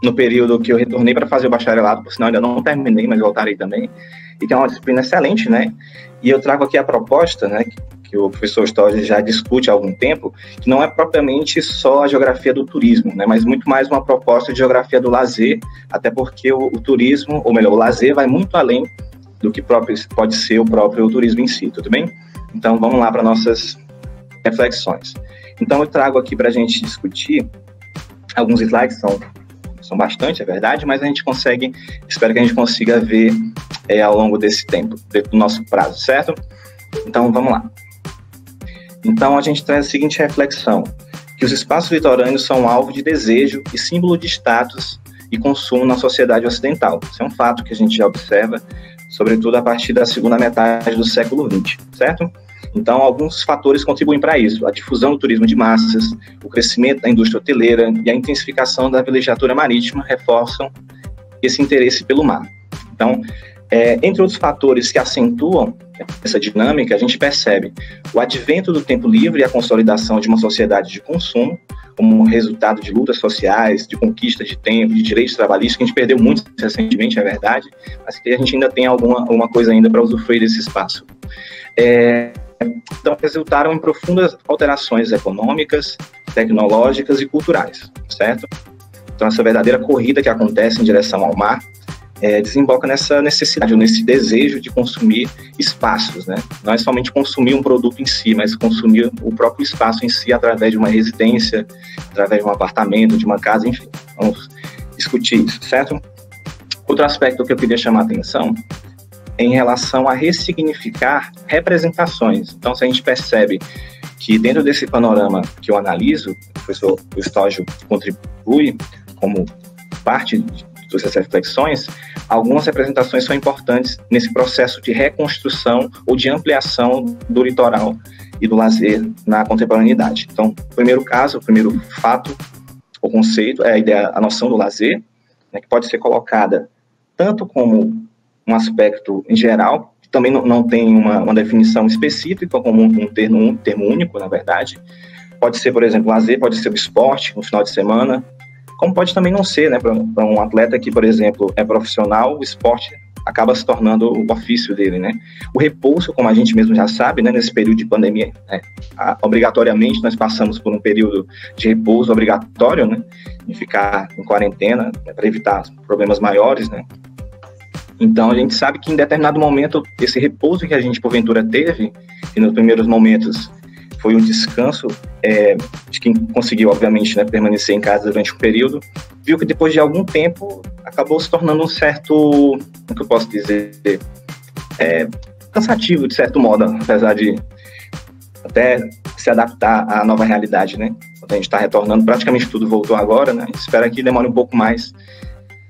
no período que eu retornei para fazer o bacharelado, por sinal ainda não terminei, mas voltarei também, e que é uma disciplina excelente, né? E eu trago aqui a proposta, né, que o professor Storge já discute há algum tempo, que não é propriamente só a geografia do turismo, né, mas muito mais uma proposta de geografia do lazer, até porque o turismo, ou melhor, o lazer vai muito além do que pode ser o próprio turismo em si, tudo bem? Então, vamos lá para nossas reflexões. Então, eu trago aqui para a gente discutir alguns slides, são bastante, é verdade, mas espero que a gente consiga ver ao longo desse tempo, do nosso prazo, certo? Então, vamos lá. Então, a gente traz a seguinte reflexão, que os espaços litorâneos são alvo de desejo e símbolo de status e consumo na sociedade ocidental. Isso é um fato que a gente já observa, sobretudo a partir da segunda metade do século XX, certo? Então, alguns fatores contribuem para isso. A difusão do turismo de massas, o crescimento da indústria hoteleira e a intensificação da vilegiatura marítima reforçam esse interesse pelo mar. Então, entre outros fatores que acentuam essa dinâmica, a gente percebe o advento do tempo livre e a consolidação de uma sociedade de consumo, como resultado de lutas sociais, de conquista de tempo, de direitos trabalhistas, que a gente perdeu muito recentemente, é verdade, mas que a gente ainda tem alguma coisa ainda para usufruir desse espaço. Então, resultaram em profundas alterações econômicas, tecnológicas e culturais, certo? Então, essa verdadeira corrida que acontece em direção ao mar desemboca nessa necessidade, ou nesse desejo de consumir espaços, né? Não é somente consumir um produto em si, mas consumir o próprio espaço em si através de uma residência, através de um apartamento, de uma casa, enfim. Vamos discutir isso, certo? Outro aspecto que eu queria chamar a atenção em relação a ressignificar representações. Então, se a gente percebe que dentro desse panorama que eu analiso, o professor Storge contribui como parte dessas reflexões, algumas representações são importantes nesse processo de reconstrução ou de ampliação do litoral e do lazer na contemporaneidade. Então, o primeiro caso, o primeiro fato, o conceito, é a noção do lazer, né, que pode ser colocada tanto como um aspecto em geral, que também não tem uma definição específica, como um termo único, na verdade. Pode ser, por exemplo, lazer, pode ser o esporte, no final de semana, como pode também não ser, né, para um atleta que, por exemplo, é profissional, o esporte acaba se tornando o ofício dele, né? O repouso, como a gente mesmo já sabe, né, nesse período de pandemia, obrigatoriamente nós passamos por um período de repouso obrigatório, né, de ficar em quarentena, né, para evitar problemas maiores, né? Então, a gente sabe que em determinado momento, esse repouso que a gente, porventura, teve, e nos primeiros momentos foi um descanso de quem conseguiu, obviamente, né, permanecer em casa durante um período, viu que depois de algum tempo acabou se tornando um certo, como que eu posso dizer, cansativo, de certo modo, apesar de até se adaptar à nova realidade, né? Quando a gente está retornando, praticamente tudo voltou agora, né? A gente espera que demore um pouco mais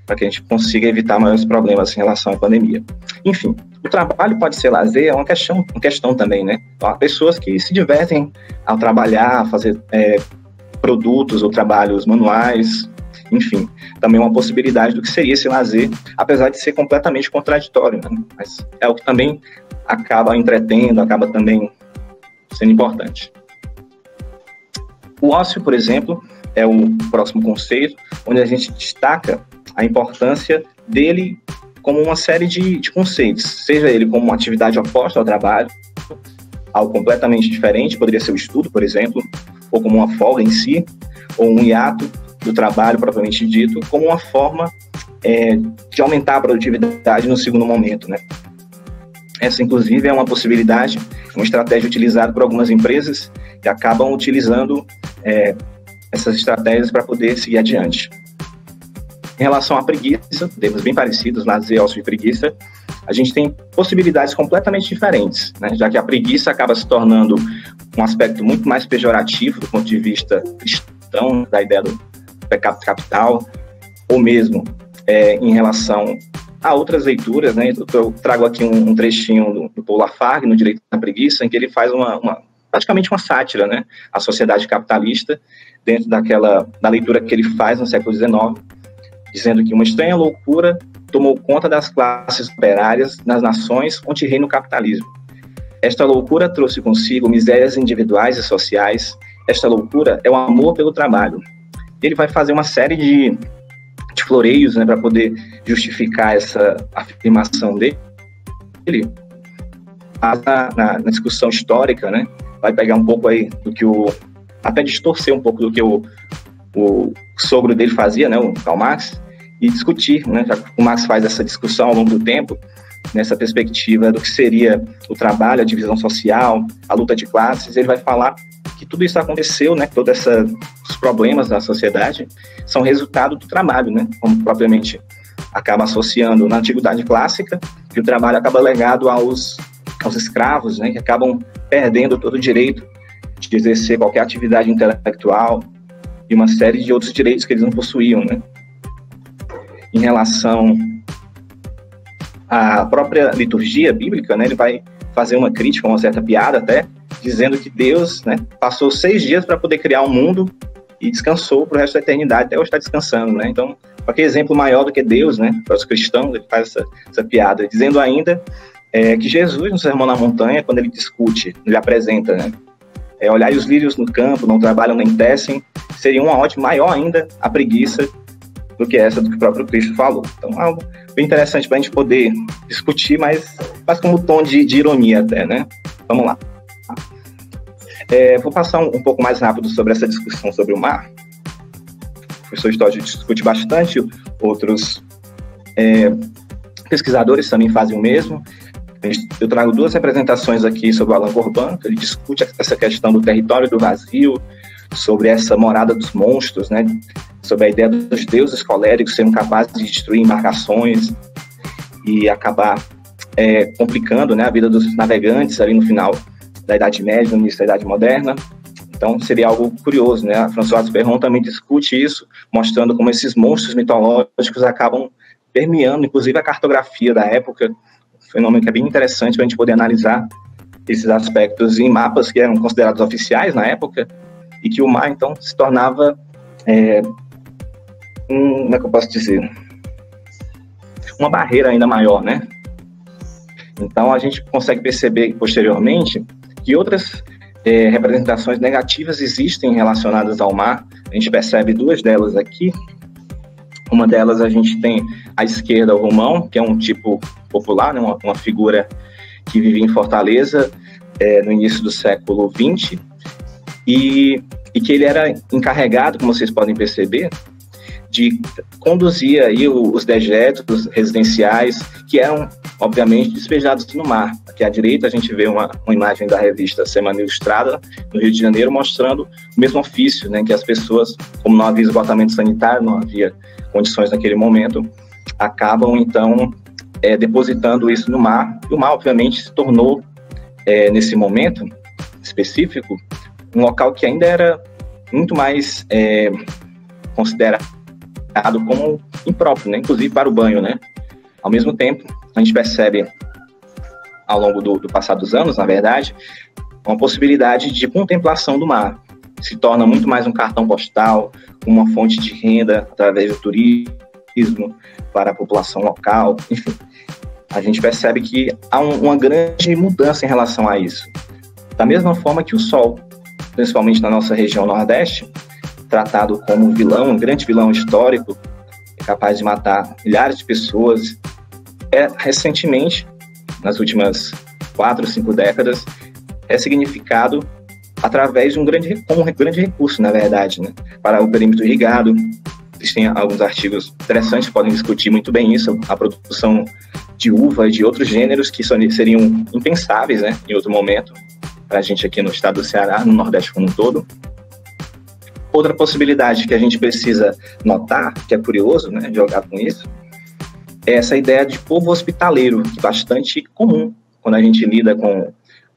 para que a gente consiga evitar maiores problemas em relação à pandemia. Enfim, o trabalho pode ser lazer, é uma questão também, né? Então, há pessoas que se divertem ao trabalhar, a fazer produtos ou trabalhos manuais, enfim, também uma possibilidade do que seria esse lazer, apesar de ser completamente contraditório, né? Mas é o que também acaba entretendo, acaba também sendo importante. O ócio, por exemplo, é o próximo conceito, onde a gente destaca a importância dele como uma série de conceitos, seja ele como uma atividade oposta ao trabalho, algo completamente diferente, poderia ser o estudo, por exemplo, ou como uma folga em si, ou um hiato do trabalho propriamente dito, como uma forma de aumentar a produtividade no segundo momento, né? Essa, inclusive, é uma possibilidade, uma estratégia utilizada por algumas empresas que acabam utilizando essas estratégias para poder seguir adiante. Em relação à preguiça, termos bem parecidos, lazer, ócio e preguiça, a gente tem possibilidades completamente diferentes, né? Já que a preguiça acaba se tornando um aspecto muito mais pejorativo do ponto de vista cristão, da ideia do pecado capital, ou mesmo em relação a outras leituras, né? Eu trago aqui um trechinho do Paul Lafargue, no Direito da Preguiça, em que ele faz praticamente uma sátira, né? À sociedade capitalista, dentro da leitura que ele faz no século XIX, dizendo que uma estranha loucura tomou conta das classes operárias nas nações onde reina o capitalismo. Esta loucura trouxe consigo misérias individuais e sociais. Esta loucura é o amor pelo trabalho. ele vai fazer uma série de floreios, né, para poder justificar essa afirmação dele. Na discussão histórica, né, vai pegar um pouco aí do que até distorcer um pouco do que o sogro dele fazia, né, o Karl Marx, e discutir, né, já que o Marx faz essa discussão ao longo do tempo, nessa perspectiva do que seria o trabalho, a divisão social, a luta de classes. Ele vai falar que tudo isso aconteceu, né, todos os problemas da sociedade são resultado do trabalho, né, como propriamente acaba associando na Antiguidade Clássica, que o trabalho acaba legado aos escravos, né, que acabam perdendo todo o direito de exercer qualquer atividade intelectual e uma série de outros direitos que eles não possuíam, né. Em relação à própria liturgia bíblica, né, ele vai fazer uma crítica, uma certa piada até, dizendo que Deus, né, passou 6 dias para poder criar o mundo e descansou para o resto da eternidade, até hoje está descansando, né? Então, qualquer exemplo maior do que Deus, né, para os cristãos, ele faz essa piada, dizendo ainda que Jesus, no Sermão na Montanha, quando ele discute, ele apresenta, né, olhai os lírios no campo, não trabalham nem tecem, seria uma ótima, maior ainda a preguiça do que essa do que o próprio Cristo falou. Então, algo bem interessante para a gente poder discutir, mas como tom de ironia até, né? Vamos lá. Vou passar um pouco mais rápido sobre essa discussão sobre o mar. O professor Stott discute bastante, outros pesquisadores também fazem o mesmo. Eu trago 2 representações aqui sobre o Alain Corbin, que ele discute essa questão do território do vazio, sobre essa morada dos monstros, né? Sobre a ideia dos deuses coléricos sendo capazes de destruir embarcações e acabar complicando, né, a vida dos navegantes ali no final da Idade Média, no início da Idade Moderna. Então, seria algo curioso, né? A Françoise Perron também discute isso, mostrando como esses monstros mitológicos acabam permeando, inclusive, a cartografia da época, um fenômeno que é bem interessante para a gente poder analisar esses aspectos em mapas que eram considerados oficiais na época, e que o mar, então, se tornava, como é que eu posso dizer? Uma barreira ainda maior, né? Então, a gente consegue perceber posteriormente que outras representações negativas existem relacionadas ao mar. A gente percebe 2 delas aqui. Uma delas a gente tem à esquerda o Romão, que é um tipo popular, né? uma figura que vivia em Fortaleza no início do século XX, e que ele era encarregado, como vocês podem perceber, de conduzir aí os dejetos residenciais que eram, obviamente, despejados no mar. Aqui à direita a gente vê uma imagem da revista Semana Ilustrada, no Rio de Janeiro, mostrando o mesmo ofício, né, que as pessoas, como não havia esgotamento sanitário, não havia condições naquele momento, acabam, então, depositando isso no mar. E o mar, obviamente, se tornou, nesse momento específico, um local que ainda era muito mais considerado como impróprio, né? Inclusive para o banho, né? Ao mesmo tempo, a gente percebe, ao longo do passar dos anos, na verdade, uma possibilidade de contemplação do mar. Se torna muito mais um cartão postal, uma fonte de renda através do turismo para a população local, enfim. A gente percebe que há uma grande mudança em relação a isso. Da mesma forma que o sol, principalmente na nossa região Nordeste, tratado como um vilão, um grande vilão histórico, capaz de matar milhares de pessoas, recentemente, nas últimas 4 ou 5 décadas, é significado através de um grande recurso, na verdade, né, para o perímetro irrigado. Existem alguns artigos interessantes que podem discutir muito bem isso, a produção de uva e de outros gêneros que seriam impensáveis, né, em outro momento, para a gente aqui no estado do Ceará, no Nordeste como um todo. Outra possibilidade que a gente precisa notar, que é curioso, né, jogar com isso, é essa ideia de povo hospitaleiro, que é bastante comum quando a gente lida com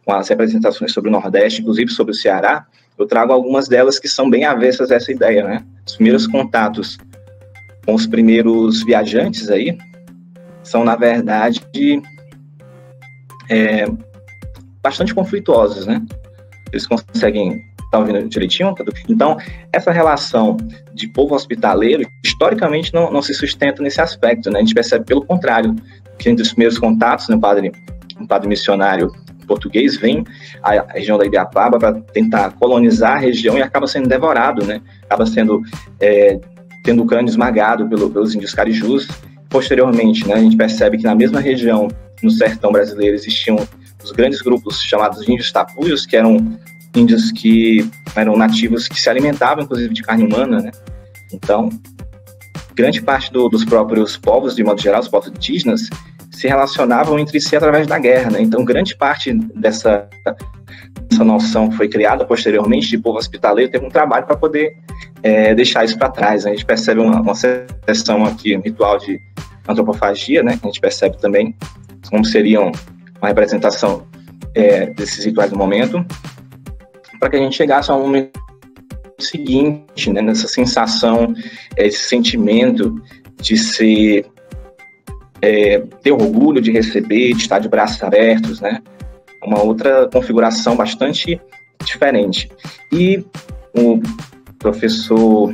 as representações sobre o Nordeste, inclusive sobre o Ceará. Eu trago algumas delas que são bem avessas a essa ideia, né? Os primeiros contatos com os primeiros viajantes aí são, na verdade, bastante conflituosos, né? Eles conseguem... Está ouvindo direitinho? Então, essa relação de povo hospitaleiro, historicamente, não se sustenta nesse aspecto, né? A gente percebe, pelo contrário, que entre os primeiros contatos, né, um padre missionário português vem à região da Ibiapaba para tentar colonizar a região e acaba sendo devorado, né? Acaba sendo tendo o crânio esmagado pelos índios carijus. Posteriormente, né, a gente percebe que na mesma região, no sertão brasileiro, existiam os grandes grupos chamados índios tapuios, que eram índios que eram nativos que se alimentavam, inclusive, de carne humana, né? Então, grande parte dos próprios povos, de modo geral, os povos indígenas, se relacionavam entre si através da guerra, né? Então, grande parte dessa noção que foi criada posteriormente de povo hospitaleiro teve um trabalho para poder deixar isso para trás, né? A gente percebe uma seção aqui, um ritual de antropofagia, né? A gente percebe também como seriam uma representação desses rituais do momento, para que a gente chegasse ao momento seguinte, né? Nessa sensação, esse sentimento de ser ter orgulho de receber, de estar de braços abertos, né? Uma outra configuração bastante diferente. E o professor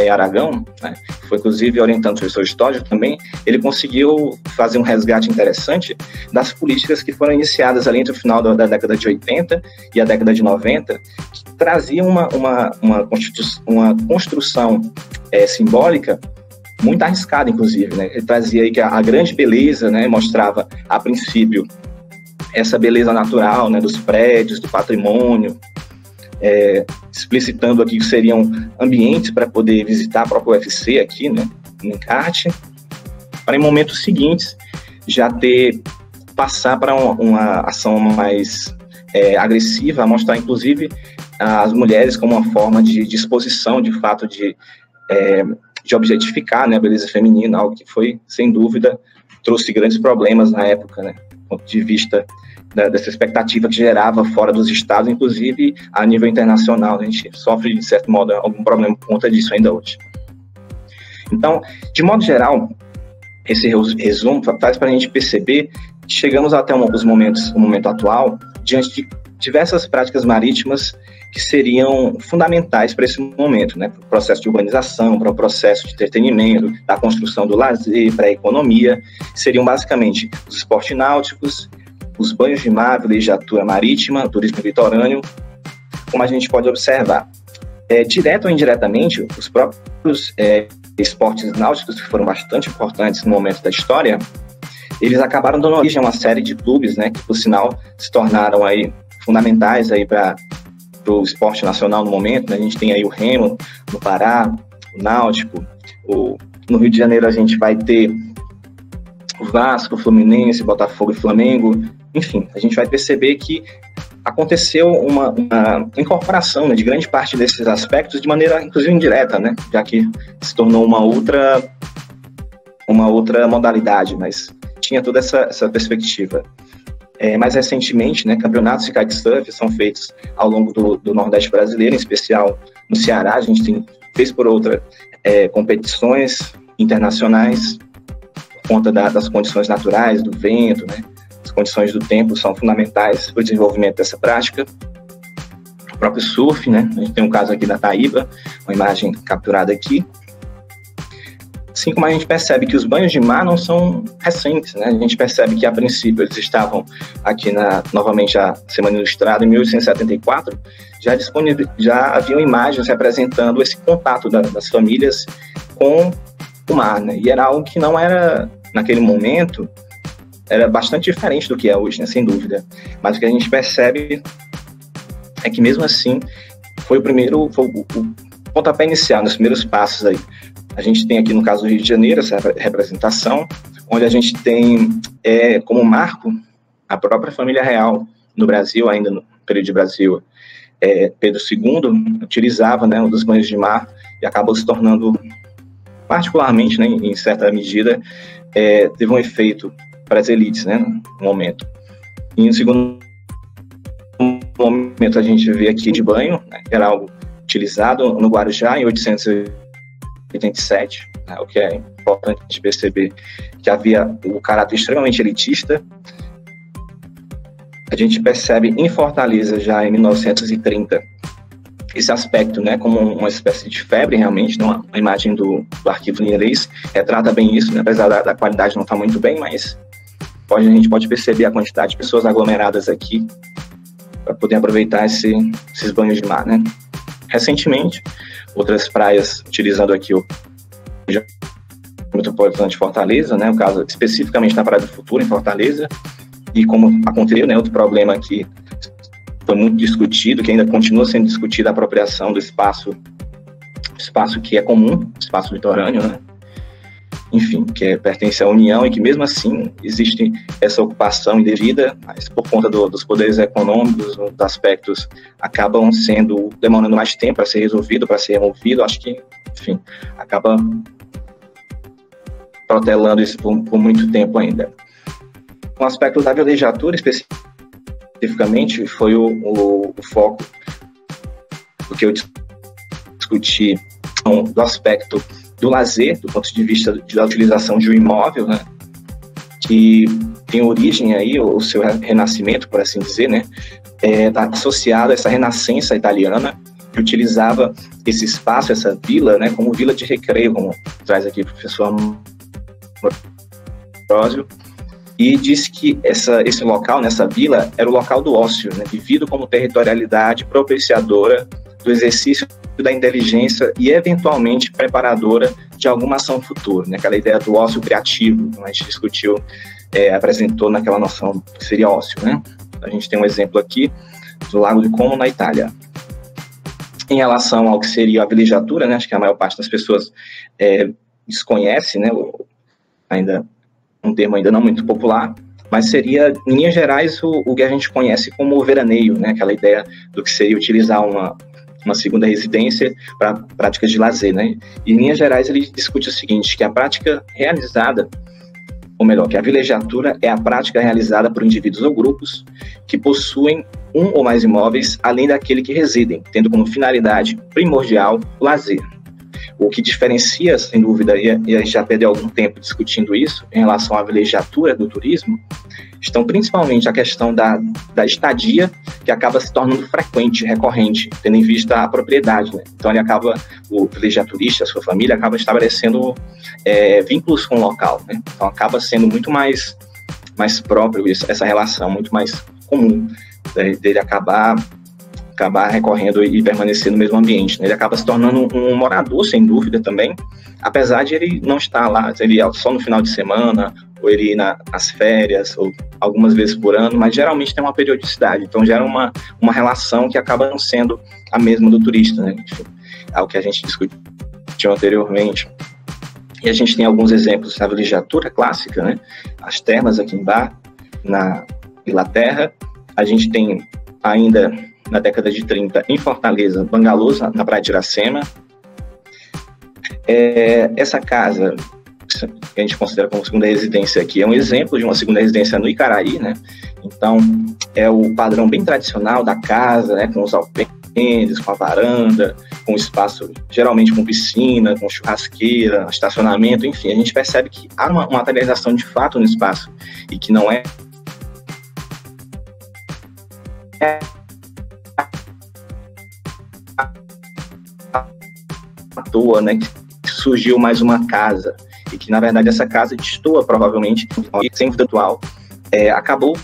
Aragão, né, foi inclusive orientando o professor Stódio também, ele conseguiu fazer um resgate interessante das políticas que foram iniciadas ali entre o final da década de 80 e a década de 90, que traziam uma construção simbólica muito arriscada, inclusive, né? Ele trazia aí que a grande beleza, né, mostrava, a princípio, essa beleza natural, né, dos prédios, do patrimônio, explicitando aqui que seriam ambientes para poder visitar a própria UFC aqui, né, no encarte, para em momentos seguintes já passar para uma ação mais agressiva, mostrar inclusive as mulheres como uma forma de exposição, de fato, de objetificar, né, a beleza feminina, algo que foi, sem dúvida, trouxe grandes problemas na época, né, do ponto de vista dessa expectativa que gerava fora dos estados, inclusive a nível internacional. A gente sofre, de certo modo, algum problema por conta disso ainda hoje. Então, de modo geral, esse resumo faz para a gente perceber que chegamos até o momento atual, diante de diversas práticas marítimas que seriam fundamentais para esse momento, né? Para o processo de urbanização, para o processo de entretenimento, da construção do lazer, para a economia, seriam basicamente os esportes náuticos, os banhos de mar, vilegiatura marítima, turismo litorâneo, como a gente pode observar. Direto ou indiretamente, os próprios esportes náuticos, que foram bastante importantes no momento da história, eles acabaram dando origem a uma série de clubes, né, que, por sinal, se tornaram aí fundamentais aí para o esporte nacional no momento, né? A gente tem aí o Remo no Pará, o Náutico, no Rio de Janeiro a gente vai ter o Vasco, o Fluminense, Botafogo e Flamengo. Enfim, a gente vai perceber que aconteceu uma incorporação, né, de grande parte desses aspectos de maneira, inclusive, indireta, né, já que se tornou uma outra modalidade, mas tinha toda essa perspectiva. Mais recentemente, né, campeonatos de kitesurf são feitos ao longo do Nordeste brasileiro, em especial no Ceará. A gente fez por outra competições internacionais, por conta das condições naturais, do vento, né? As condições do tempo são fundamentais para o desenvolvimento dessa prática. O próprio surf, né? A gente tem um caso aqui da Taíba, uma imagem capturada aqui. Assim como a gente percebe que os banhos de mar não são recentes, né? A gente percebe que, a princípio, eles estavam aqui novamente a Semana Ilustrada, em 1874, já haviam imagens representando esse contato das famílias com o mar, né? E era algo que não era, naquele momento, era bastante diferente do que é hoje, né? Sem dúvida. Mas o que a gente percebe é que, mesmo assim, foi o pontapé inicial, nos primeiros passos aí. A gente tem aqui, no caso do Rio de Janeiro, essa representação, onde a gente tem como marco a própria família real no Brasil, ainda no período de Brasil. Pedro II utilizava, né, um dos banhos de mar e acabou se tornando, particularmente, né, em certa medida, teve um efeito para as elites, né, no momento. E no segundo momento a gente vê aqui de banho, né, que era algo utilizado no Guarujá em 1887, né, o que é importante perceber que havia o caráter extremamente elitista. A gente percebe em Fortaleza, já em 1930, esse aspecto, né, como uma espécie de febre, realmente, né, uma imagem do arquivo Linhares retrata bem isso, né, apesar da qualidade não estar muito bem, mas a gente pode perceber a quantidade de pessoas aglomeradas aqui para poder aproveitar esses banhos de mar, né? Recentemente, outras praias, utilizando aqui o metropolitano de Fortaleza, né? O caso especificamente na Praia do Futuro, em Fortaleza, e como aconteceu, né? Outro problema que foi muito discutido, que ainda continua sendo discutido, a apropriação do espaço que é comum, espaço litorâneo, né? Enfim, que pertence à União e que mesmo assim existe essa ocupação indevida, mas por conta dos poderes econômicos, dos aspectos, acabam demorando mais tempo para ser resolvido, para ser removido. Acho que, enfim, acaba protelando isso por muito tempo ainda. O aspecto da vilegiatura, especificamente, foi o foco do que eu discuti, do aspecto do lazer, do ponto de vista da utilização de um imóvel, né, que tem origem aí, o seu renascimento, por assim dizer, né, tá associado a essa renascença italiana, que utilizava esse espaço, essa vila, né, como vila de recreio, como traz aqui o professor Ambrosio, e diz que esse local, nessa vila, era o local do ócio, né, vivido como territorialidade propiciadora do exercício da inteligência e, eventualmente, preparadora de alguma ação futura, né? Aquela ideia do ócio criativo, que a gente discutiu, apresentou naquela noção que seria ócio, né? A gente tem um exemplo aqui do Lago de Como, na Itália. Em relação ao que seria a vilegiatura, né? Acho que a maior parte das pessoas desconhece, né? Ainda um termo ainda não muito popular, mas seria, em linhas gerais, o que a gente conhece como o veraneio, né? Aquela ideia do que seria utilizar uma segunda residência para práticas de lazer, né? E, em linhas gerais, ele discute o seguinte, que a prática realizada, ou melhor, que a vilegiatura é a prática realizada por indivíduos ou grupos que possuem um ou mais imóveis, além daquele que residem, tendo como finalidade primordial o lazer. O que diferencia, sem dúvida, e a gente já perdeu algum tempo discutindo isso, em relação à vilegiatura do turismo, estão principalmente a questão da estadia, que acaba se tornando frequente, recorrente, tendo em vista a propriedade, né? Então, o vilegiaturista, a sua família, acaba estabelecendo vínculos com o local, né? Então, acaba sendo muito mais próprio essa relação, muito mais comum dele acabar recorrendo e permanecer no mesmo ambiente, né? Ele acaba se tornando um morador, sem dúvida, também, apesar de ele não estar lá, ele é só no final de semana, ou ele ir nas férias, ou algumas vezes por ano, mas geralmente tem uma periodicidade, então gera uma relação que acaba não sendo a mesma do turista, né? Enfim, é o que a gente discutiu anteriormente. E a gente tem alguns exemplos da vilegiatura clássica, né? As termas aqui em Bar, na Inglaterra. A gente tem ainda, na década de 30, em Fortaleza, bangalôs na Praia de Iracema. Essa casa, que a gente considera como segunda residência aqui, é um exemplo de uma segunda residência no Icaraí, né? Então, é o padrão bem tradicional da casa, né? Com os alpendes, com a varanda, com espaço, geralmente com piscina, com churrasqueira, estacionamento, enfim. A gente percebe que há uma materialização de fato no espaço e que não é à toa, né? Que surgiu mais uma casa e que, na verdade, essa casa destoa, provavelmente, sem o atual, acabou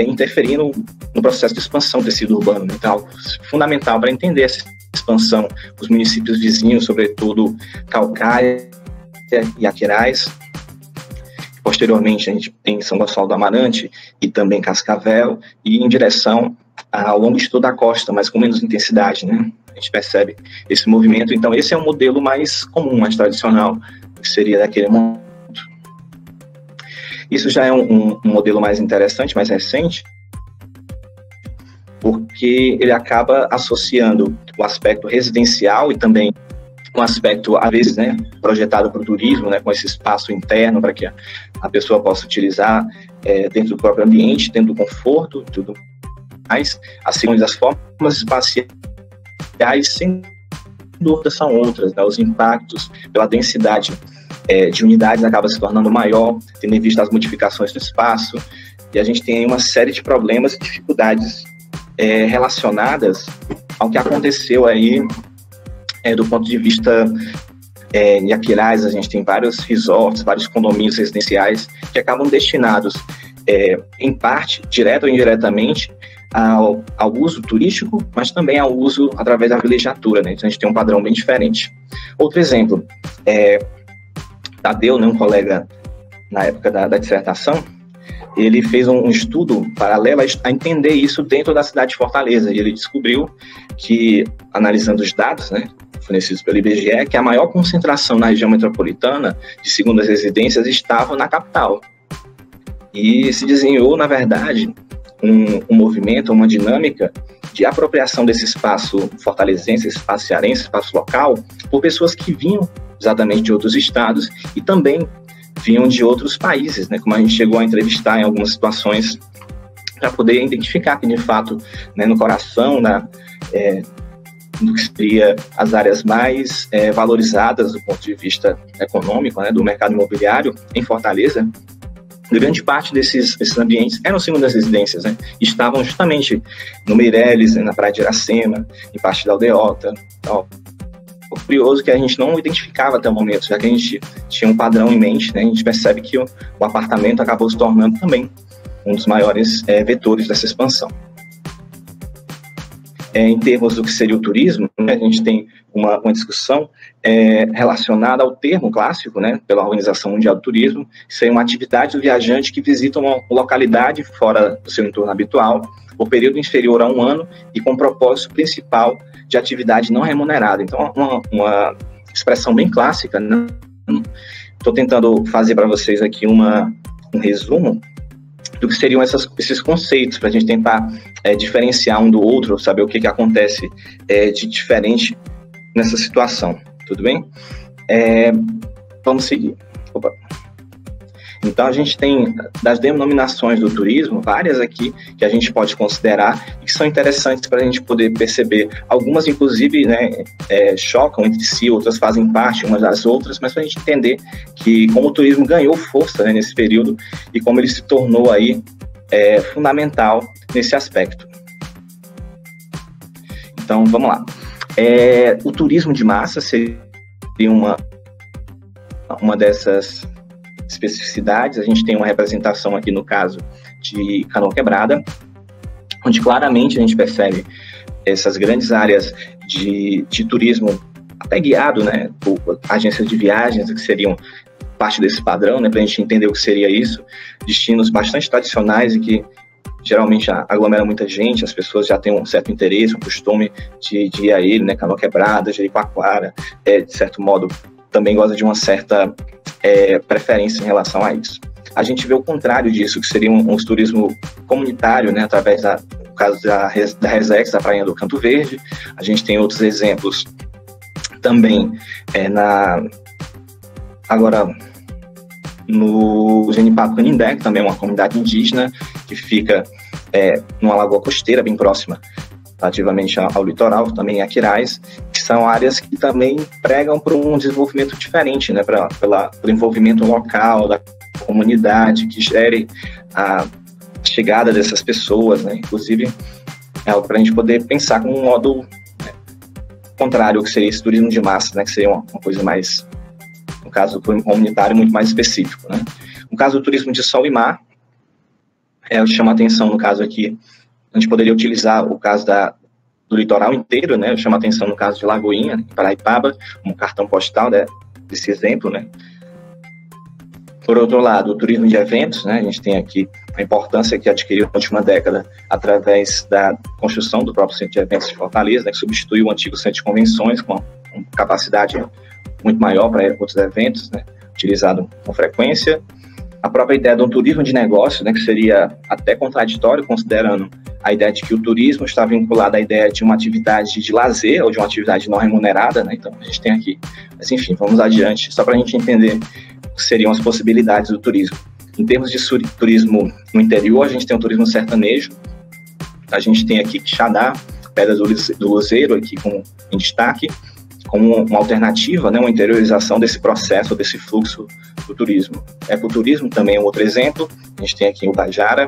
interferindo no processo de expansão do tecido urbano. Então, fundamental para entender essa expansão, os municípios vizinhos, sobretudo Caucaia e Aquiraz. Posteriormente, a gente tem São Gonçalo do Amarante e também Cascavel, e em direção ao longo de toda a costa, mas com menos intensidade, né? A gente percebe esse movimento. Então, esse é um modelo mais comum, mais tradicional, que seria daquele momento. Isso já é um modelo mais interessante, mais recente, porque ele acaba associando o aspecto residencial e também um aspecto, às vezes, né, projetado para o turismo, né, com esse espaço interno para que a pessoa possa utilizar dentro do próprio ambiente, dentro do conforto, tudo mais, assim como as formas espaciais, sem dúvida, são outras, né, os impactos pela densidade de unidades acaba se tornando maior, tendo em vista as modificações do espaço, e a gente tem aí uma série de problemas e dificuldades relacionadas ao que aconteceu aí do ponto de vista em Aquiraz. A gente tem vários resorts, vários condomínios residenciais que acabam destinados em parte, direta ou indiretamente, ao uso turístico, mas também ao uso através da vilegiatura, né? Então a gente tem um padrão bem diferente. Outro exemplo, Tadeu, né, um colega na época da dissertação, ele fez um estudo paralelo a entender isso dentro da cidade de Fortaleza, e ele descobriu que, analisando os dados, né, fornecidos pelo IBGE, que a maior concentração na região metropolitana de segundas residências estava na capital. E se desenhou, na verdade, um movimento, uma dinâmica de apropriação desse espaço fortalezense, esse espaço cearense, espaço local, por pessoas que vinham exatamente de outros estados e também vinham de outros países, né, como a gente chegou a entrevistar em algumas situações, para poder identificar que, de fato, né, no coração do que seria as áreas mais valorizadas do ponto de vista econômico, né, do mercado imobiliário em Fortaleza, grande parte desses ambientes eram segundas residências, né? Estavam justamente no Meireles, na Praia de Iracema, em parte da Aldeota. Então, o curioso é que a gente não identificava até o momento, já que a gente tinha um padrão em mente, né? A gente percebe que o apartamento acabou se tornando também um dos maiores vetores dessa expansão. Em termos do que seria o turismo, né, a gente tem uma discussão relacionada ao termo clássico, né, pela Organização Mundial do Turismo, que seria uma atividade do viajante que visita uma localidade fora do seu entorno habitual, por período inferior a 1 ano e com propósito principal de atividade não remunerada. Então, uma expressão bem clássica, né? Estou tentando fazer para vocês aqui um resumo do que seriam esses conceitos, para a gente tentar diferenciar um do outro, saber o que acontece de diferente nessa situação. Tudo bem? Vamos seguir. Opa. Então, a gente tem, das denominações do turismo, várias aqui que a gente pode considerar e que são interessantes para a gente poder perceber. Algumas, inclusive, né, chocam entre si, outras fazem parte umas das outras, mas para a gente entender que como o turismo ganhou força, né, nesse período e como ele se tornou aí fundamental nesse aspecto. Então, vamos lá. O turismo de massa seria uma dessas especificidades. A gente tem uma representação aqui no caso de Canoa Quebrada, onde claramente a gente percebe essas grandes áreas de turismo até guiado, né, por agências de viagens, que seriam parte desse padrão, né, para a gente entender o que seria isso, destinos bastante tradicionais e que geralmente aglomera muita gente, as pessoas já têm um certo interesse, um costume de ir a ele, né, Canoa Quebrada, Jericoacoara, de certo modo, também gosta de uma certa preferência em relação a isso. A gente vê o contrário disso, que seria um turismo comunitário, né, através no caso da Resex, da Praia do Canto Verde. A gente tem outros exemplos também agora no Genipapo Canindé, que também é uma comunidade indígena que fica numa lagoa costeira bem próxima relativamente ao litoral, também em Aquiraz, que são áreas que também pregam por um desenvolvimento diferente, né, pelo envolvimento local, da comunidade, que gere a chegada dessas pessoas, né, inclusive é algo para a gente poder pensar com um modo contrário, que seria esse turismo de massa, né, que seria uma coisa mais, no caso do comunitário, muito mais específico, né. No caso do turismo de sol e mar, eu chamo a atenção, no caso aqui, a gente poderia utilizar o caso do litoral inteiro, né? Eu chamo a atenção no caso de Lagoinha, em Paraipaba, um cartão postal desse exemplo, né? Por outro lado, o turismo de eventos, né? A gente tem aqui a importância que adquiriu na última década através da construção do próprio Centro de Eventos de Fortaleza, né? Que substituiu o antigo Centro de Convenções com uma capacidade muito maior para outros eventos, né? Utilizado com frequência. A própria ideia de um turismo de negócio, né, que seria até contraditório, considerando a ideia de que o turismo está vinculado à ideia de uma atividade de lazer ou de uma atividade não remunerada, né? Então, a gente tem aqui. Mas, enfim, vamos adiante, só para a gente entender o que seriam as possibilidades do turismo. Em termos de turismo no interior, a gente tem o turismo sertanejo, a gente tem aqui Quixadá, Pedra do Luzeiro, aqui em destaque, como uma alternativa, né, uma interiorização desse processo, desse fluxo do turismo. Ecoturismo também é um outro exemplo. A gente tem aqui o Ubajara,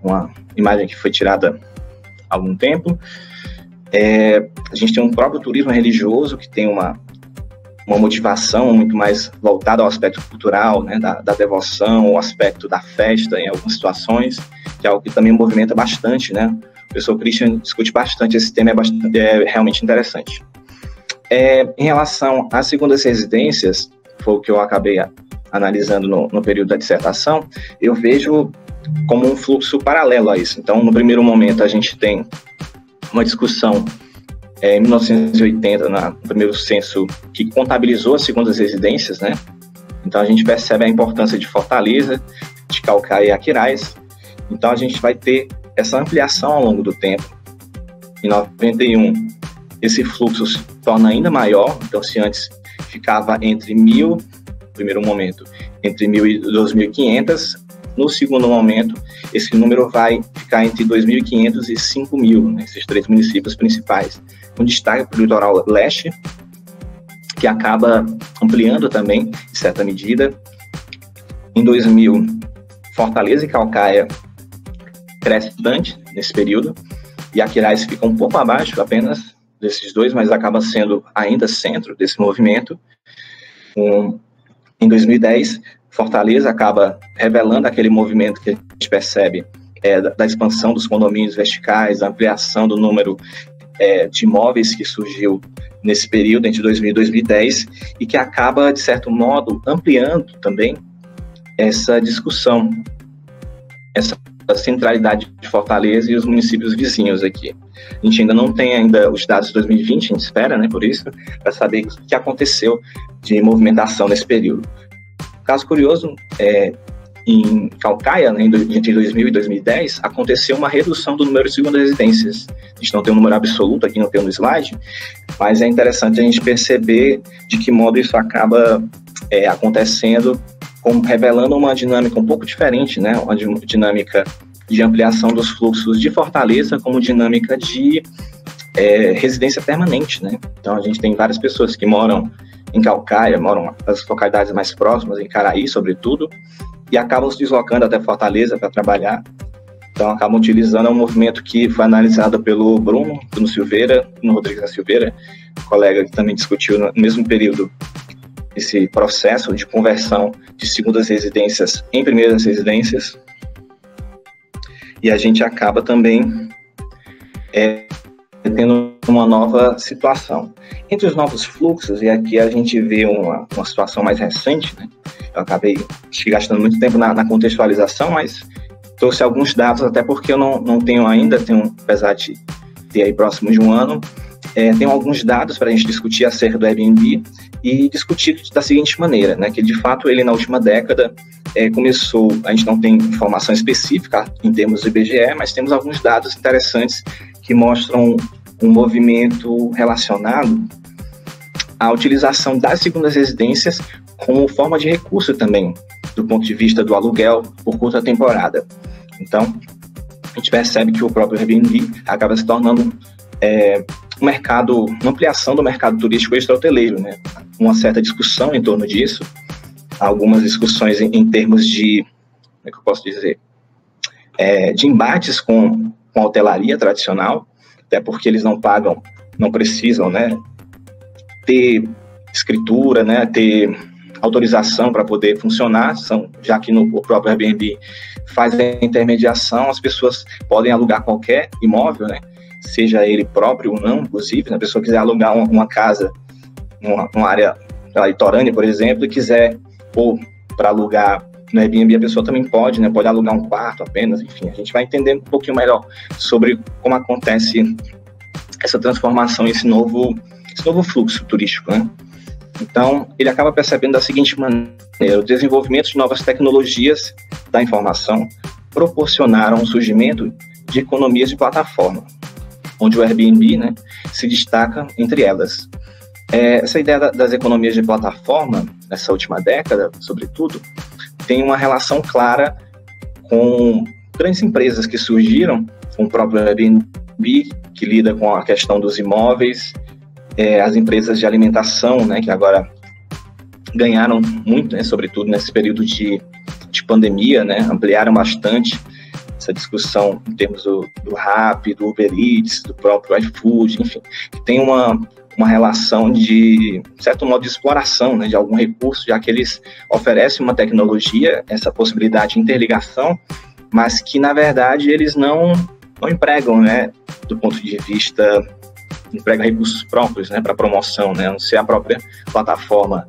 uma imagem que foi tirada há algum tempo. A gente tem um próprio turismo religioso, que tem uma uma motivação muito mais voltada ao aspecto cultural, né, da devoção, ao aspecto da festa em algumas situações, que é algo que também movimenta bastante, né? O professor Christian discute bastante esse tema, é realmente interessante. Em relação às segundas residências, foi o que eu acabei analisando no período da dissertação, eu vejo como um fluxo paralelo a isso. Então, no primeiro momento, a gente tem uma discussão em 1980, no primeiro censo, que contabilizou as segundas residências, né? Então, a gente percebe a importância de Fortaleza, de Caucaia e Aquiraz. Então, a gente vai ter essa ampliação ao longo do tempo. Em 91, esse fluxo se torna ainda maior. Então, se antes ficava entre 1.000, no primeiro momento, entre 1.000 e 2.500, no segundo momento, esse número vai ficar entre 2.500 e 5.000, né, esses 3 municípios principais, com destaque para o litoral leste, que acaba ampliando também, em certa medida. Em 2000, Fortaleza e Caucaia crescem bastante nesse período, e Aquiraz fica um pouco abaixo apenas desses dois, mas acaba sendo ainda centro desse movimento. Em 2010, Fortaleza acaba revelando aquele movimento que a gente percebe da expansão dos condomínios verticais, da ampliação do número de imóveis que surgiu nesse período, entre 2000 e 2010, e que acaba, de certo modo, ampliando também essa discussão, essa centralidade de Fortaleza e os municípios vizinhos aqui. A gente ainda não tem os dados de 2020, a gente espera, né, por isso, para saber o que aconteceu de movimentação nesse período. Caso curioso, em Caucaia, né, entre 2000 e 2010, aconteceu uma redução do número de segundas residências. A gente não tem um número absoluto aqui, não tem no slide, mas é interessante a gente perceber de que modo isso acaba acontecendo, revelando uma dinâmica um pouco diferente, né, uma dinâmica de ampliação dos fluxos de Fortaleza como dinâmica de residência permanente, né? Então, a gente tem várias pessoas que moram em Caucaia, moram nas localidades mais próximas, em Caraí, sobretudo, e acabam se deslocando até Fortaleza para trabalhar. Então, acabam utilizando um movimento que foi analisado pelo Bruno Silveira, no Rodrigues da Silveira, colega que também discutiu no mesmo período esse processo de conversão de segundas residências em primeiras residências. E a gente acaba também tendo uma nova situação. Entre os novos fluxos, e aqui a gente vê uma situação mais recente, né? Eu acabei gastando muito tempo na contextualização, mas trouxe alguns dados, até porque eu não tenho ainda, apesar de ter aí próximo de um ano, tenho alguns dados para a gente discutir acerca do Airbnb e discutir da seguinte maneira, né, que de fato ele na última década começou, a gente não tem informação específica em termos do IBGE, mas temos alguns dados interessantes que mostram um movimento relacionado à utilização das segundas residências como forma de recurso também, do ponto de vista do aluguel por curta temporada. Então, a gente percebe que o próprio Airbnb acaba se tornando uma ampliação do mercado turístico extra-hoteleiro, né? Uma certa discussão em torno disso, algumas discussões em termos de, como é que eu posso dizer, de embates com a hotelaria tradicional, até porque eles não precisam, né, ter escritura, né, ter autorização para poder funcionar, já que o próprio Airbnb faz a intermediação, as pessoas podem alugar qualquer imóvel, né, seja ele próprio ou não, inclusive, se a pessoa quiser alugar uma casa, uma área litorânea, por exemplo, e quiser ou para alugar no Airbnb, a pessoa também pode, né, pode alugar um quarto apenas, enfim, a gente vai entender um pouquinho melhor sobre como acontece essa transformação, esse novo fluxo turístico, né? Então, ele acaba percebendo da seguinte maneira: o desenvolvimento de novas tecnologias da informação proporcionaram o surgimento de economias de plataforma, onde o Airbnb, né, se destaca entre elas. Essa ideia das economias de plataforma, nessa última década, sobretudo, tem uma relação clara com grandes empresas que surgiram, com o próprio Airbnb, que lida com a questão dos imóveis, as empresas de alimentação, né, que agora ganharam muito, né, sobretudo nesse período de pandemia, né, ampliaram bastante essa discussão em termos do Rappi, do Uber Eats, do próprio iFood, enfim, que tem uma uma relação de certo modo de exploração, né, de algum recurso, já que eles oferecem uma tecnologia, essa possibilidade de interligação, mas que, na verdade, eles não empregam, né, do ponto de vista, emprega recursos próprios, né, para promoção, né, a não ser a própria plataforma.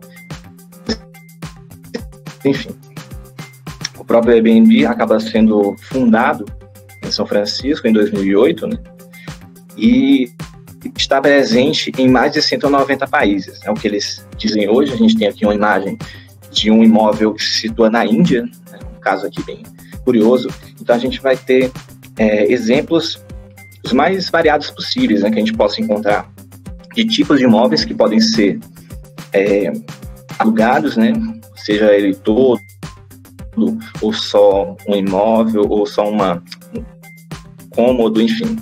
Enfim, o próprio Airbnb acaba sendo fundado em São Francisco em 2008, né, e está presente em mais de 190 países. É o que eles dizem hoje. A gente tem aqui uma imagem de um imóvel que se situa na Índia, né, um caso aqui bem curioso. Então, a gente vai ter exemplos os mais variados possíveis, né, que a gente possa encontrar, de tipos de imóveis que podem ser alugados, né, seja ele todo, ou só um imóvel, ou só um cômodo, enfim.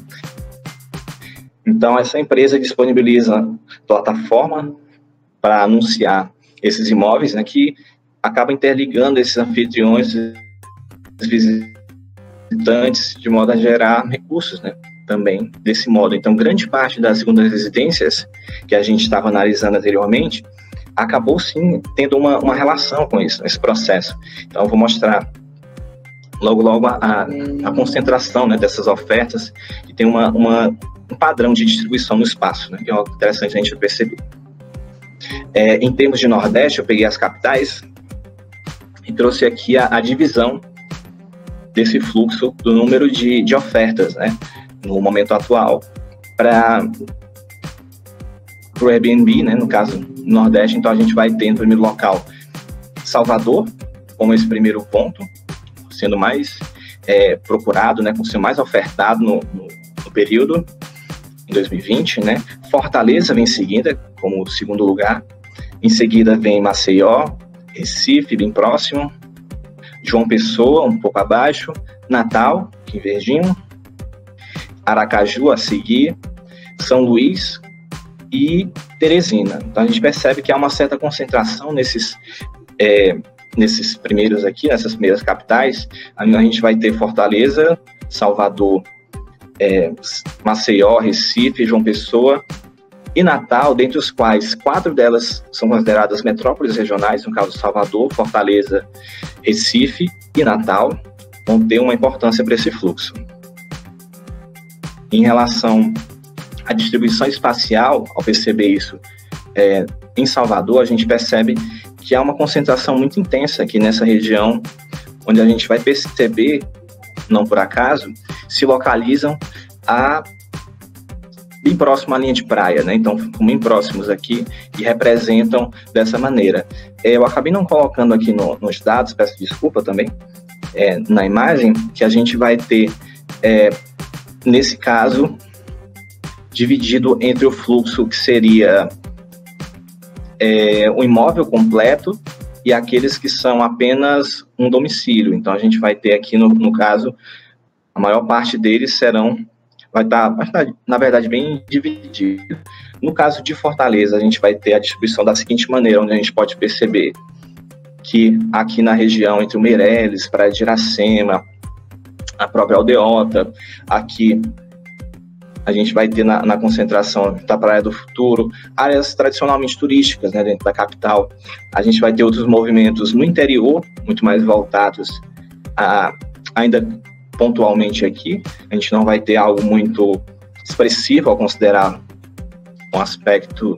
Então, essa empresa disponibiliza plataforma para anunciar esses imóveis, né, que acaba interligando esses anfitriões, visitantes, de modo a gerar recursos, né, também desse modo. Então, grande parte das segundas residências que a gente estava analisando anteriormente acabou, sim, tendo uma relação com isso, esse processo. Então, eu vou mostrar logo a concentração, né, dessas ofertas, que tem um padrão de distribuição no espaço, né, que é algo interessante a gente perceber. Em termos de Nordeste, eu peguei as capitais e trouxe aqui a divisão desse fluxo do número de ofertas, né, no momento atual, para o Airbnb, né, no caso Nordeste. Então, a gente vai ter, no primeiro local, Salvador, como esse primeiro ponto, sendo mais procurado, né, sendo mais ofertado no período, em 2020, né? Fortaleza vem em seguida, como segundo lugar. Em seguida vem Maceió, Recife, bem próximo, João Pessoa, um pouco abaixo, Natal, aqui em verdinho, Aracaju a seguir, São Luís e Teresina. Então, a gente percebe que há uma certa concentração nesses primeiros aqui, nessas primeiras capitais. A gente vai ter Fortaleza, Salvador, Maceió, Recife, João Pessoa e Natal, dentre os quais 4 delas são consideradas metrópoles regionais, no caso Salvador, Fortaleza, Recife e Natal, vão ter uma importância para esse fluxo. Em relação à distribuição espacial, ao perceber isso em Salvador, a gente percebe que há uma concentração muito intensa aqui nessa região, onde a gente vai perceber, não por acaso, se localizam bem próximo à linha de praia, né? Então, ficam bem próximos aqui e representam dessa maneira. Eu acabei não colocando aqui nos dados, peço desculpa também, na imagem, que a gente vai ter, nesse caso, dividido entre o fluxo que seria o imóvel completo e aqueles que são apenas um domicílio. Então, a gente vai ter aqui, no caso, a maior parte deles vai estar, na verdade, bem dividido. No caso de Fortaleza, a gente vai ter a distribuição da seguinte maneira, onde a gente pode perceber que aqui na região, entre o Meireles, Praia de Iracema, a própria Aldeota, aqui a gente vai ter na concentração da Praia do Futuro, áreas tradicionalmente turísticas, né, dentro da capital. A gente vai ter outros movimentos no interior, muito mais voltados ainda pontualmente aqui. A gente não vai ter algo muito expressivo ao considerar um aspecto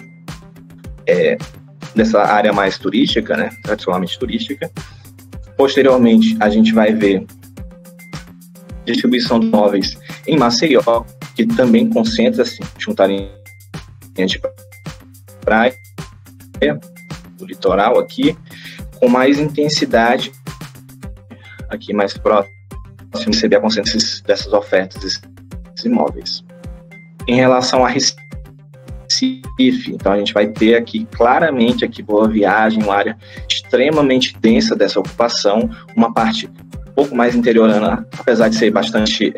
dessa área mais turística, né, tradicionalmente turística. Posteriormente, a gente vai ver distribuição de imóveis em Maceió, que também concentra-se junto à linha de praia, do litoral aqui, com mais intensidade, aqui mais próximo, receber a concentração dessas ofertas, desses imóveis. Em relação a Recife, então a gente vai ter aqui claramente aqui Boa Viagem, uma área extremamente densa dessa ocupação, uma parte um pouco mais interiorana, apesar de ser bastante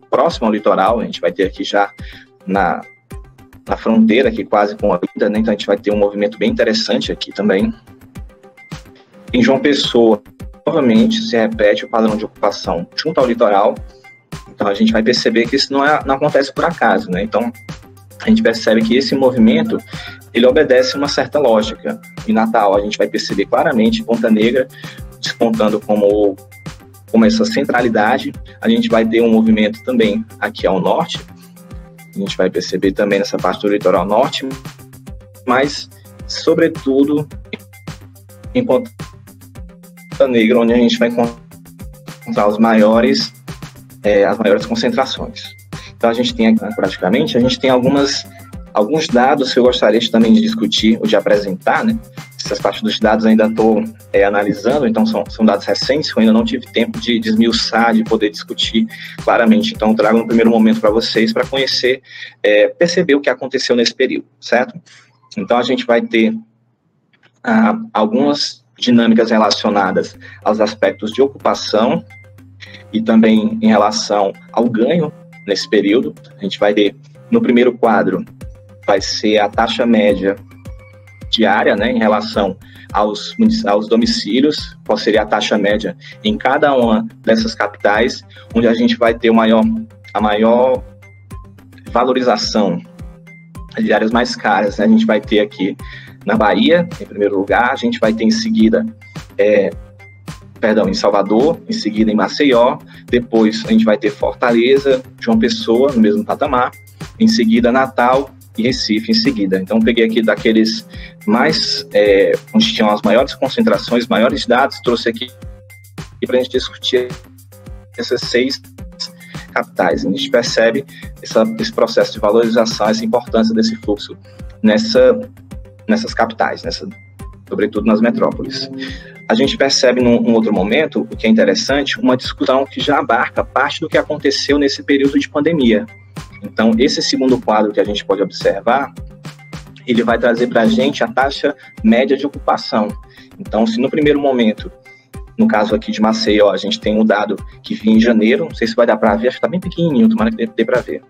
próximo ao litoral. A gente vai ter aqui já na fronteira, aqui quase com a vida, né? Então a gente vai ter um movimento bem interessante aqui também. Em João Pessoa, novamente se repete o padrão de ocupação junto ao litoral. Então a gente vai perceber que isso não acontece por acaso, né? Então a gente percebe que esse movimento, ele obedece uma certa lógica. Em Natal, a gente vai perceber claramente Ponta Negra despontando como essa centralidade. A gente vai ter um movimento também aqui ao norte, a gente vai perceber também nessa parte do litoral norte, mas, sobretudo, em Ponta Negra, onde a gente vai encontrar as maiores concentrações. Então, a gente tem, praticamente, alguns dados que eu gostaria também de discutir ou de apresentar, né? Essas partes dos dados ainda estou analisando, então são dados recentes, eu ainda não tive tempo de desmiuçar, de poder discutir claramente. Então, eu trago no primeiro momento para vocês, para conhecer, perceber o que aconteceu nesse período, certo? Então, a gente vai ter algumas dinâmicas relacionadas aos aspectos de ocupação e também em relação ao ganho nesse período. A gente vai ter, no primeiro quadro, vai ser a taxa média diária, né, em relação aos domicílios, qual seria a taxa média em cada uma dessas capitais, onde a gente vai ter a maior valorização, as diárias mais caras, né? A gente vai ter aqui na Bahia, em primeiro lugar, a gente vai ter em seguida, em Salvador, em seguida em Maceió, depois a gente vai ter Fortaleza, João Pessoa, no mesmo patamar, em seguida Natal e Recife em seguida. Então, peguei aqui daqueles mais, onde tinham as maiores concentrações, maiores dados, trouxe aqui para a gente discutir essas 6 capitais. A gente percebe esse processo de valorização, essa importância desse fluxo nessas capitais, sobretudo nas metrópoles. A gente percebe num outro momento, o que é interessante, uma discussão que já abarca parte do que aconteceu nesse período de pandemia. Então, esse segundo quadro que a gente pode observar, ele vai trazer para a gente a taxa média de ocupação. Então, se no primeiro momento, no caso aqui de Maceió, a gente tem um dado que vinha em janeiro, não sei se vai dar para ver, acho que está bem pequenininho, tomara que dê para ver.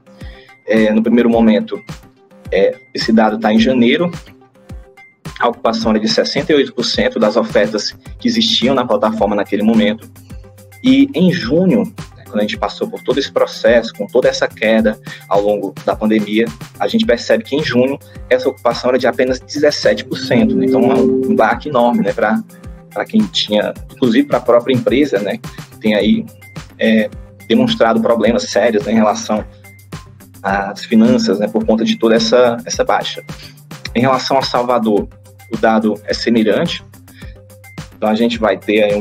No primeiro momento, esse dado está em janeiro, a ocupação era de 68% das ofertas que existiam na plataforma naquele momento. E em junho, quando a gente passou por todo esse processo, com toda essa queda ao longo da pandemia, a gente percebe que em junho essa ocupação era de apenas 17%, né? Então é um baque enorme, né, para quem tinha, inclusive para a própria empresa, né, que tem aí demonstrado problemas sérios, né, em relação às finanças, né, por conta de toda essa baixa. Em relação a Salvador, o dado é semelhante, então a gente vai ter aí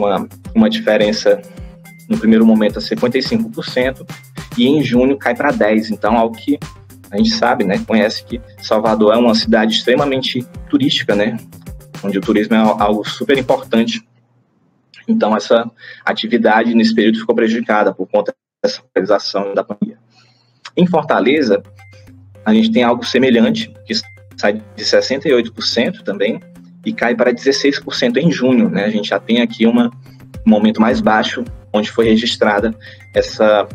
uma diferença no primeiro momento a 55%, e em junho cai para 10%. Então, algo que a gente sabe, né, conhece que Salvador é uma cidade extremamente turística, né, onde o turismo é algo super importante. Então, essa atividade nesse período ficou prejudicada por conta dessa realização da pandemia. Em Fortaleza, a gente tem algo semelhante, que sai de 68% também, e cai para 16% em junho, né? A gente já tem aqui um momento mais baixo, onde foi registrada essa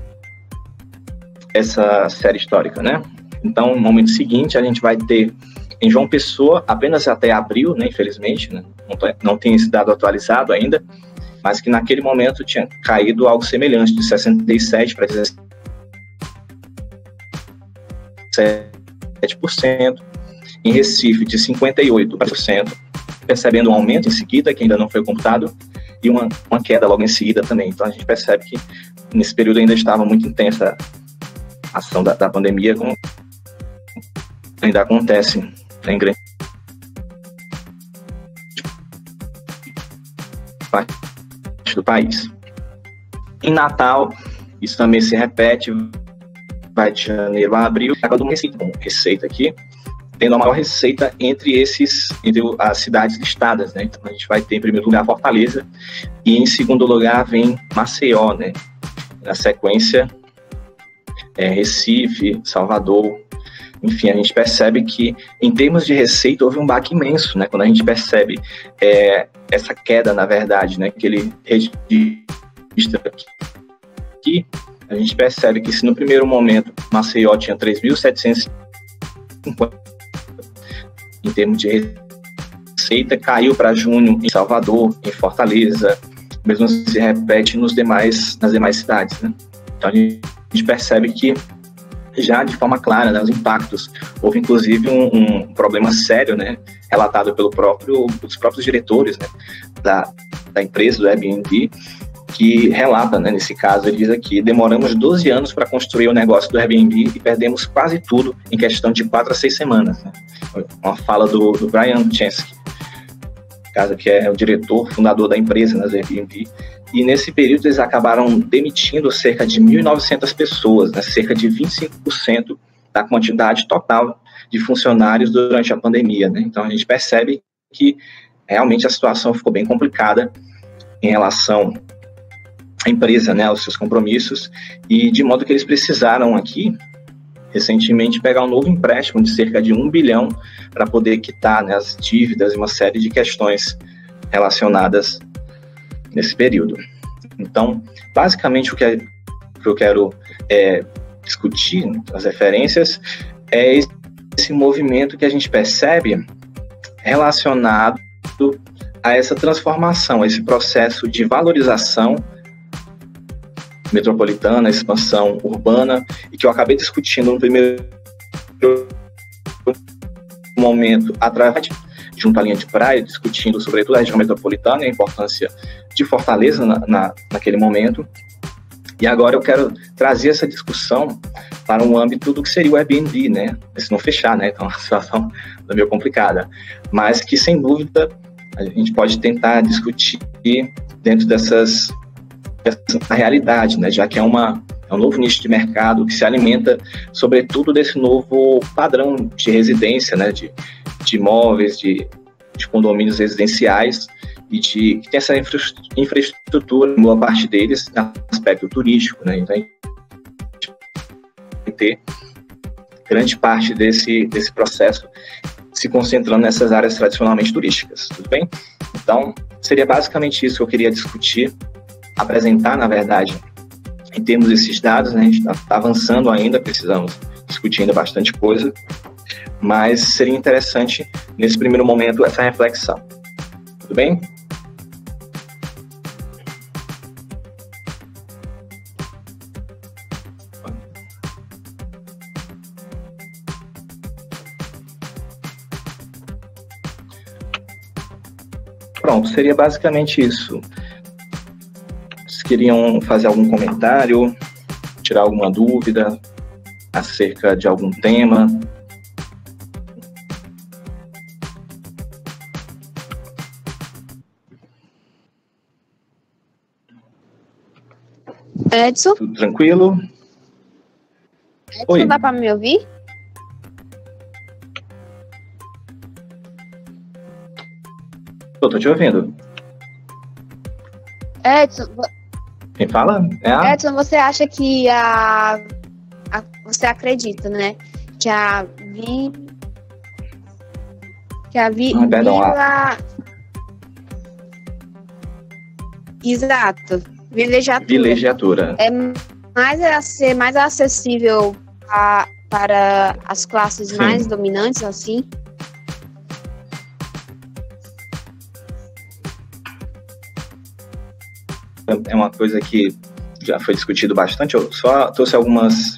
série histórica, né? Então, no momento seguinte, a gente vai ter em João Pessoa, apenas até abril, né, infelizmente, né? Não tem esse dado atualizado ainda, mas que naquele momento tinha caído algo semelhante, de 67% para 17%, em Recife, de 58%, percebendo um aumento em seguida, que ainda não foi computado, e uma queda logo em seguida também. Então, a gente percebe que nesse período ainda estava muito intensa a ação da pandemia, como ainda acontece em grande parte do país. Em Natal, isso também se repete, vai de janeiro a abril, acaba uma receita aqui, tendo a maior receita entre as cidades listadas, né? Então, a gente vai ter, em primeiro lugar, Fortaleza, e em segundo lugar vem Maceió, né? Na sequência, Recife, Salvador. Enfim, a gente percebe que, em termos de receita, houve um baque imenso, né? Quando a gente percebe essa queda, na verdade, né? Que ele registra aqui, a gente percebe que, se no primeiro momento Maceió tinha 3.750 em termos de receita, caiu para junho em Salvador, em Fortaleza, mesmo se repete nas demais cidades, né? Então, a gente percebe que já de forma clara, né, os impactos. Houve, inclusive, um problema sério, né, relatado pelos próprios diretores, né, da empresa, do Airbnb, que relata, né, nesse caso, ele diz aqui: demoramos 12 anos para construir o negócio do Airbnb e perdemos quase tudo em questão de 4 a 6 semanas. Né? Uma fala do Brian Chesky, que é o diretor, fundador da empresa, né, do Airbnb. E nesse período eles acabaram demitindo cerca de 1.900 pessoas, né, cerca de 25% da quantidade total de funcionários durante a pandemia. Né? Então a gente percebe que realmente a situação ficou bem complicada em relação à empresa, né, aos seus compromissos, e de modo que eles precisaram aqui, recentemente, pegar um novo empréstimo de cerca de 1 bilhão para poder quitar, né, as dívidas e uma série de questões relacionadas nesse período. Então, basicamente, o que eu quero discutir, as referências, é esse movimento que a gente percebe relacionado a essa transformação, a esse processo de valorização metropolitana, expansão urbana, e que eu acabei discutindo no primeiro momento, através junto à linha de praia, discutindo sobretudo a região metropolitana e a importância de Fortaleza naquele momento. E agora eu quero trazer essa discussão para um âmbito do que seria o Airbnb, né? Se não fechar, né? Então a situação é meio complicada. Mas que, sem dúvida, a gente pode tentar discutir dentro dessa realidade, né? Já que é um novo nicho de mercado que se alimenta, sobretudo, desse novo padrão de residência, né? De imóveis, de condomínios residenciais, e que tem essa infraestrutura, boa parte deles, no aspecto turístico, né? Então, a gente vai ter grande parte desse processo se concentrando nessas áreas tradicionalmente turísticas, tudo bem? Então, seria basicamente isso que eu queria discutir, apresentar, na verdade, em termos desses dados, né? A gente está avançando ainda, precisamos discutir ainda bastante coisa, mas seria interessante, nesse primeiro momento, essa reflexão. Tudo bem? Pronto, seria basicamente isso. Vocês queriam fazer algum comentário, tirar alguma dúvida acerca de algum tema? Edson? Tudo tranquilo? Edson, Oi. dá para me ouvir? Eu tô te ouvindo. Edson, Quem fala? Edson, você acha que você acredita, né? Que a perdão. Exato. Vilegiatura. Ser mais acessível para as classes Sim. mais dominantes, assim? É uma coisa que já foi discutido bastante. Eu só trouxe alguns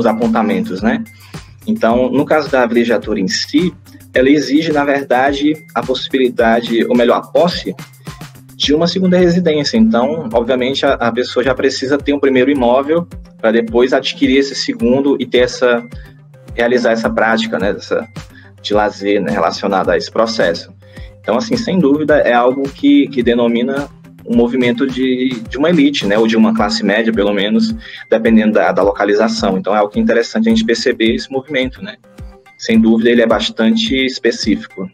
apontamentos, né? Então, no caso da vilegiatura em si, ela exige, na verdade, a possibilidade, ou melhor, a posse de uma segunda residência. Então, obviamente, a pessoa já precisa ter um primeiro imóvel para depois adquirir esse segundo e realizar essa prática, né, de lazer, né, relacionada a esse processo. Então, assim, sem dúvida, é algo que denomina um movimento de uma elite, né, ou de uma classe média, pelo menos, dependendo da localização. Então, é algo que é interessante a gente perceber esse movimento, né. Sem dúvida, ele é bastante específico.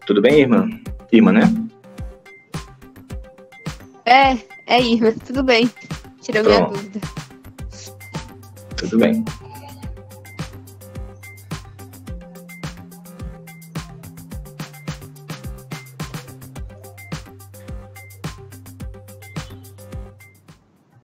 Tudo bem, irmã? Irmã, né? É Irma, tudo bem. Tirou minha dúvida. Tudo bem.